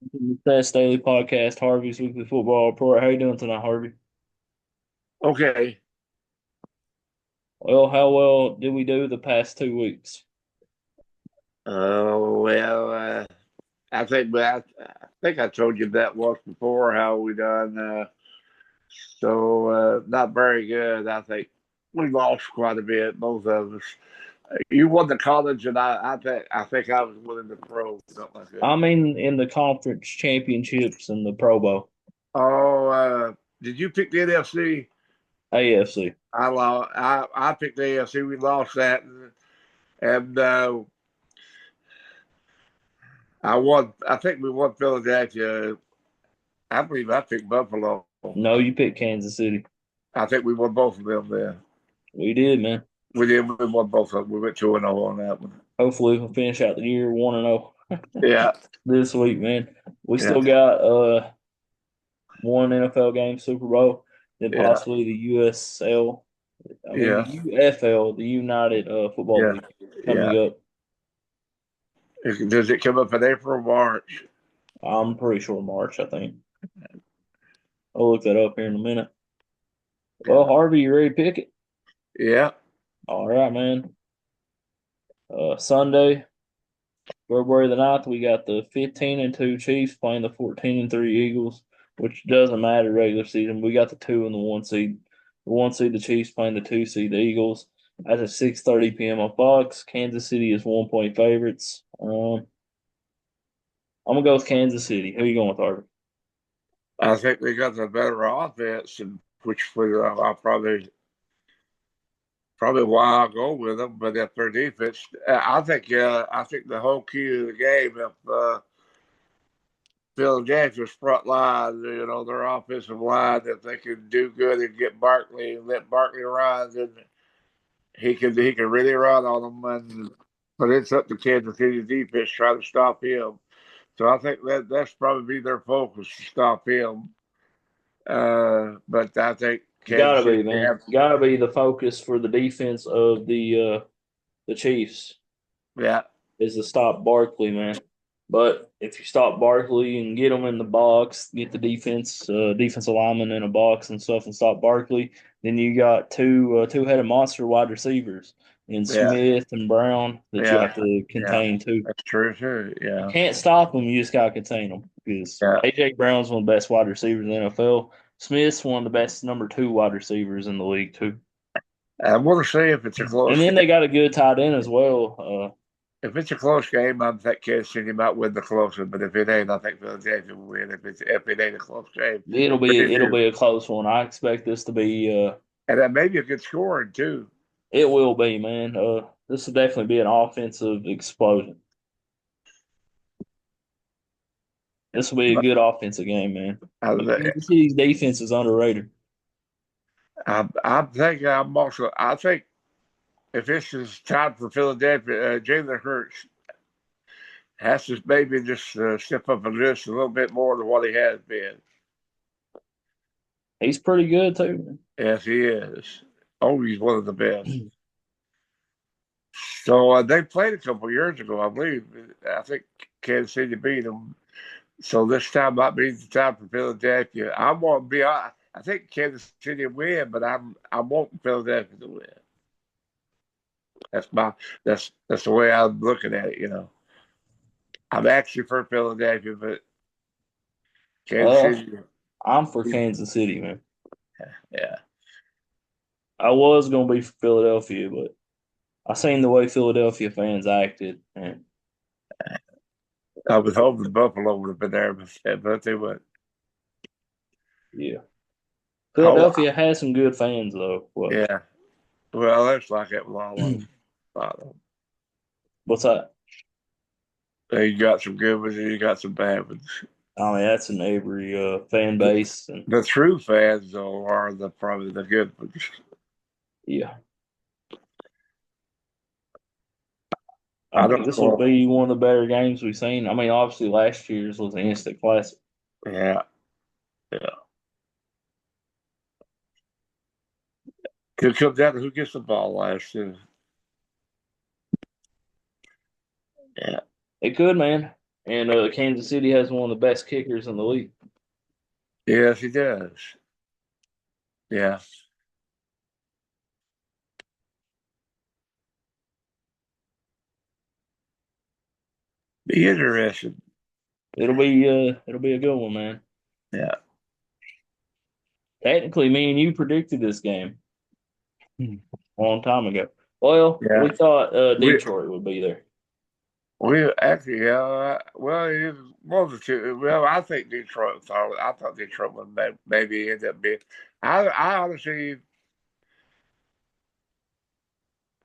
The Stats Daily Podcast, Harvey's Weekly Football Report. How you doing tonight, Harvey? Okay. Well, how well did we do the past 2 weeks? Well, I think I told you that once before how we done. Not very good. I think we lost quite a bit, both of us. You won the college, and I think I was winning the pro, something like that. I mean, in the conference championships and the Pro Bowl, Oh, did you pick the NFC? AFC. I lost. I picked the AFC. We lost that, and I won. I think we won Philadelphia. I believe I picked Buffalo. No, you picked Kansas City. I think we won both of them there. We did, man. We did. We won both of them. We went 2-0 on that one. Hopefully, we'll finish out the year 1-0 Yeah, this week, man. We yeah, still got one NFL game, Super Bowl, then yeah, possibly the USL. I mean, the yeah, UFL, the United Football yeah, League, yeah. coming up. Does it come up in April or March? I'm pretty sure March, I think. I'll look that up here in a minute. Well, Yeah, Harvey, you ready to pick it? yeah. All right, man. Sunday, February the 9th, we got the 15-2 Chiefs playing the 14-3 Eagles, which doesn't matter regular season. We got the 2 and the 1 seed. The 1 seed, the Chiefs playing the 2 seed, the Eagles. That's at 6:30 p.m. on Fox. Kansas City is 1 point favorites. I'm gonna go with Kansas City. Who you going with, Harvey? I think they got the better offense, and which was I'll probably why I'll go with them. But if their defense, I think the whole key to the game, if Philadelphia's front line, their offensive line, if they can do good and get Barkley and let Barkley run, then he can really run on them. But it's up to Kansas City defense trying to stop him. So I think that's probably their focus to stop him. But I think Kansas Gotta City be, man. have, Gotta be the focus for the defense of the Chiefs yeah, is to stop Barkley, man. But if you stop Barkley and get them in the box, get the defensive lineman in a box and stuff, and stop Barkley, then you got two-headed monster wide receivers in yeah, Smith and Brown that you yeah, have to yeah. contain too. That's true too. You Yeah, can't stop them; you just gotta contain them because yeah. AJ Brown's one of the best wide receivers in the NFL. Smith's one of the best number two wide receivers in the league too. I want to say if it's a And close then game, they got a good tight end as well. if it's a close game, I think Kansas City might win the close one. But if it ain't, I think Philadelphia will win. If it ain't a close game, It'll but be it it'll is, be a close one. I expect this to be and that may be a good scoring too. it will be, man. This will definitely be an offensive explosion. This will be a But good offensive game, man. But I, Kansas City's defense is underrated. I think if this is time for Philadelphia, Jalen Hurts has to maybe just step up and just a little bit more than what he has been. He's pretty good too. Yes, he is. Oh, he's one of the best. So they played a couple years ago, I believe. I think Kansas City beat them. So this time might be the time for Philadelphia. I want to be. I think Kansas City will win, but I want Philadelphia to win. That's my that's the way I'm looking at it. I'm actually for Philadelphia, but Kansas Uh, City. I'm for Kansas City, man. Yeah, I was gonna be for Philadelphia, but I seen the way Philadelphia fans acted, and I was hoping Buffalo would have been there, but they went. yeah, Oh, Philadelphia has some good fans though. Well, yeah. Well, that's like it with all of them. A lot of them. what's that? You got some good ones and you got some bad ones. I mean, that's in every fan The, base, and the true fans, though, are probably the good ones. yeah, I I mean, don't this will know. be one of the better games we've seen. I mean, obviously last year's was an instant classic. Yeah, yeah. Could come down to who gets the ball last. Yeah, It could, man. And Kansas City has one of the best kickers in the league. Yes, he does. Yeah. Be interesting. It'll be a good one, man. Yeah. Technically, me and you predicted this game a long time ago. Well, Yeah. we thought We Detroit would be there. we actually well it was one of the two. Well, I think Detroit thought I thought Detroit would maybe end up being. I honestly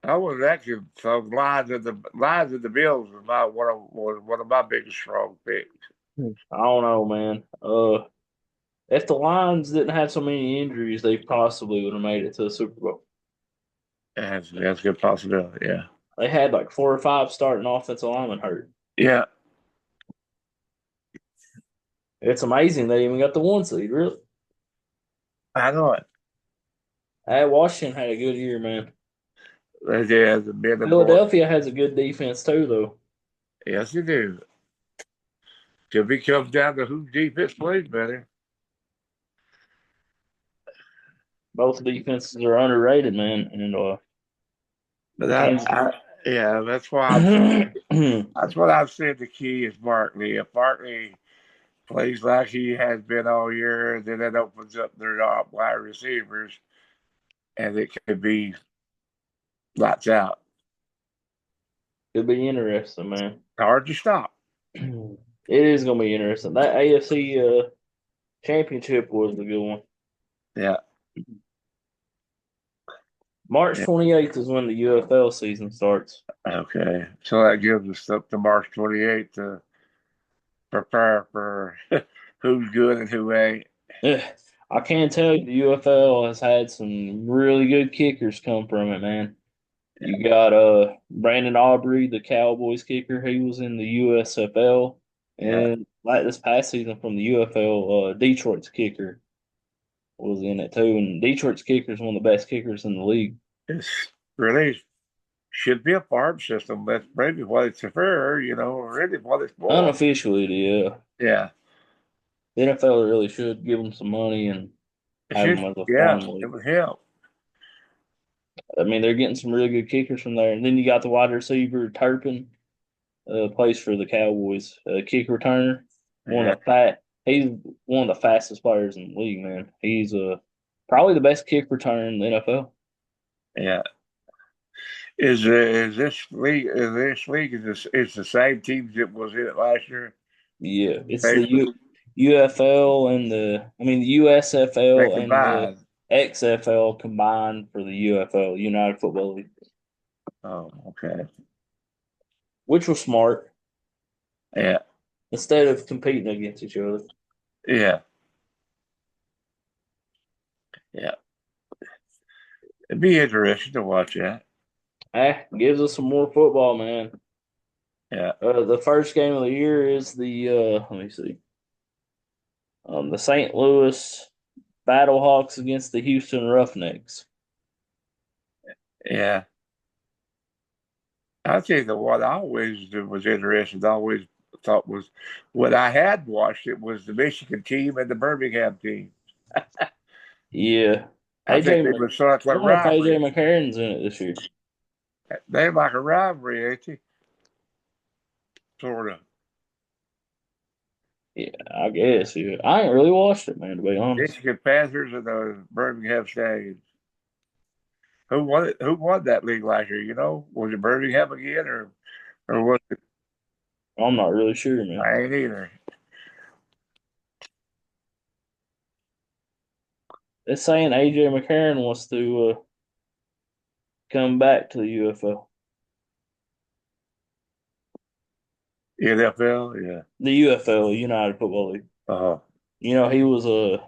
I was actually so Lions of the Bills was my one of my biggest strong picks. I don't know, man. If the Lions didn't have so many injuries, they possibly would have made it to the Super Bowl. That's a good possibility. Yeah. They had like four or five starting offensive linemen hurt. Yeah. It's amazing they even got the one seed, really. I know it. Washington had a good year, man. They did the been a more. Philadelphia has a good defense too, though. Yes, they do. Till it comes down to who defense plays better. Both defenses are underrated, man. And But Kansas. yeah, that's why I'm saying. That's what I've said. The key is Barkley. If Barkley plays like he has been all year, then that opens up their wide receivers, and it could be lights out. It'll be interesting, man. Hard to stop. It is gonna be interesting. That AFC championship was the good one. Yeah. March Yeah. 28th is when the UFL season starts. Okay. So that gives us up to March 28th to prepare for who's good and who ain't. Eh, I can tell you the UFL has had some really good kickers come from it, man. You got Brandon Aubrey, the Cowboys kicker. He was in the USFL, Yeah. and like this past season from the UFL, Detroit's kicker was in it too. And Detroit's kicker is one of the best kickers in the league. It's really should be a farm system. That's maybe what it's for, really what it's for. Unofficially, yeah, Yeah. the NFL really should give them some money and It have them should, as a yeah, farm it league. would help. I mean, they're getting some really good kickers from there. And then you got the wide receiver Turpin, plays for the Cowboys, kick returner. One Yeah. of the fat, he's one of the fastest players in the league, man. He's probably the best kick returner in the NFL. Yeah. Is the same teams that was in it last year? Yeah, it's the Basically, UFL and the they USFL and the combined. XFL combined for the UFL, United Football League, Oh, okay. which was smart Yeah. instead of competing against each other. Yeah. Yeah. It'd be interesting to watch that. Gives us some more football, man. Yeah. The first game of the year is let me see, the St. Louis Battlehawks against the Houston Roughnecks. Yeah. I think the one I always was interested, I always thought was what I had watched it was the Michigan team and the Birmingham team. Yeah, I think AJ. they were sort of I like wonder if AJ rivalry. McCarron's in it this year. They're like a rivalry, ain't they? Sort of. Yeah, I guess. Yeah, I ain't really watched it, man. To be honest, Michigan Panthers and the Birmingham Stallions. Who won it? Who won that league last year? Was it Birmingham again, or was it? I'm not really sure, man. I ain't either. They're saying AJ McCarron wants to come back to the UFL, NFL, yeah. the UFL, United Football League. Uh, He was in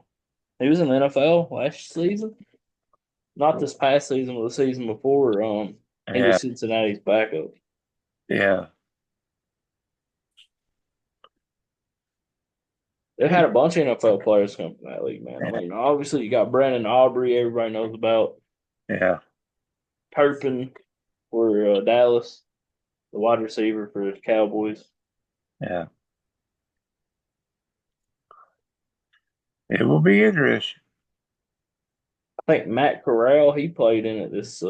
the NFL last season, not this past season, but the season before. He yeah, was Cincinnati's backup. yeah. They had a bunch of NFL players come from that league, man. I mean, obviously you got Brandon Aubrey, everybody knows about. Yeah, Turpin for Dallas, the wide receiver for the Cowboys. yeah. It will be interesting. I think Matt Corral he played in it this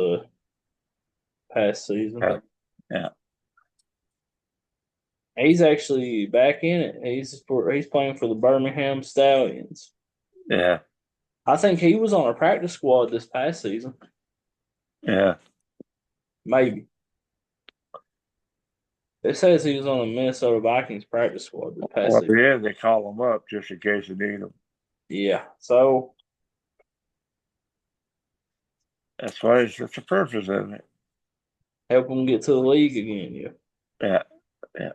past season. Yeah, yeah, He's actually back in it. He's playing for the Birmingham Stallions. yeah, I think he was on a practice squad this past season. yeah. Maybe. It says he was on the Minnesota Vikings practice squad this past Well, at season. the end, they call them up just in case they need them. Yeah. So That's why it's the purpose of it. help him get to the league again. Yeah. Yeah, yeah,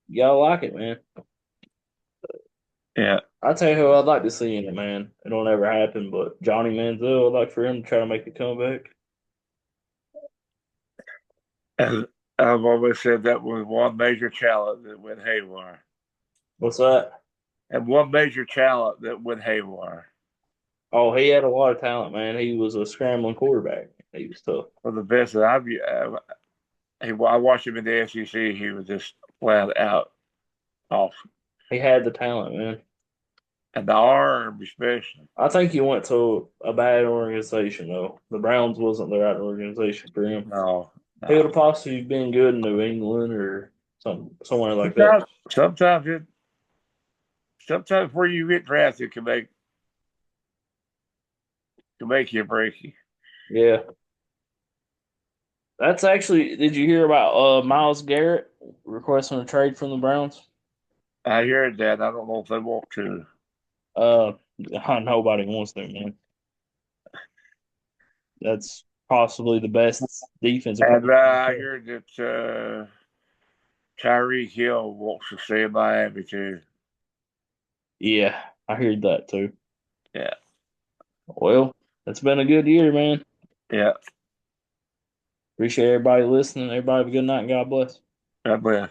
Y'all like it, man. yeah. I tell you who I'd like to see in it, man. It'll never happen, but Johnny Manziel, I'd like for him to try to make a comeback. And I've always said that was one major talent that went haywire, What's that? and one major talent that went haywire. Oh, he had a lot of talent, man. He was a scrambling quarterback. He was tough. For the best that I watched him in the SEC. He was just flat out off, He had the talent, man. and the arm especially. I think he went to a bad organization, though. The Browns wasn't the right organization for him. No, He would no. have possibly been good in New England or somewhere like that. Sometimes, sometimes it, sometimes where you get drafted can make you or break you. Yeah. That's actually, did you hear about Miles Garrett requesting a trade from the Browns? I hear that. I don't know if they want to. Uh, Nobody wants to, man. That's possibly the best defensive And I player. hear that Tyreek Hill wants to stay in Miami too. Yeah, I heard that too. Yeah, Well, it's been a good year, man. yeah. Appreciate everybody listening. Everybody have a good night and God bless. God bless.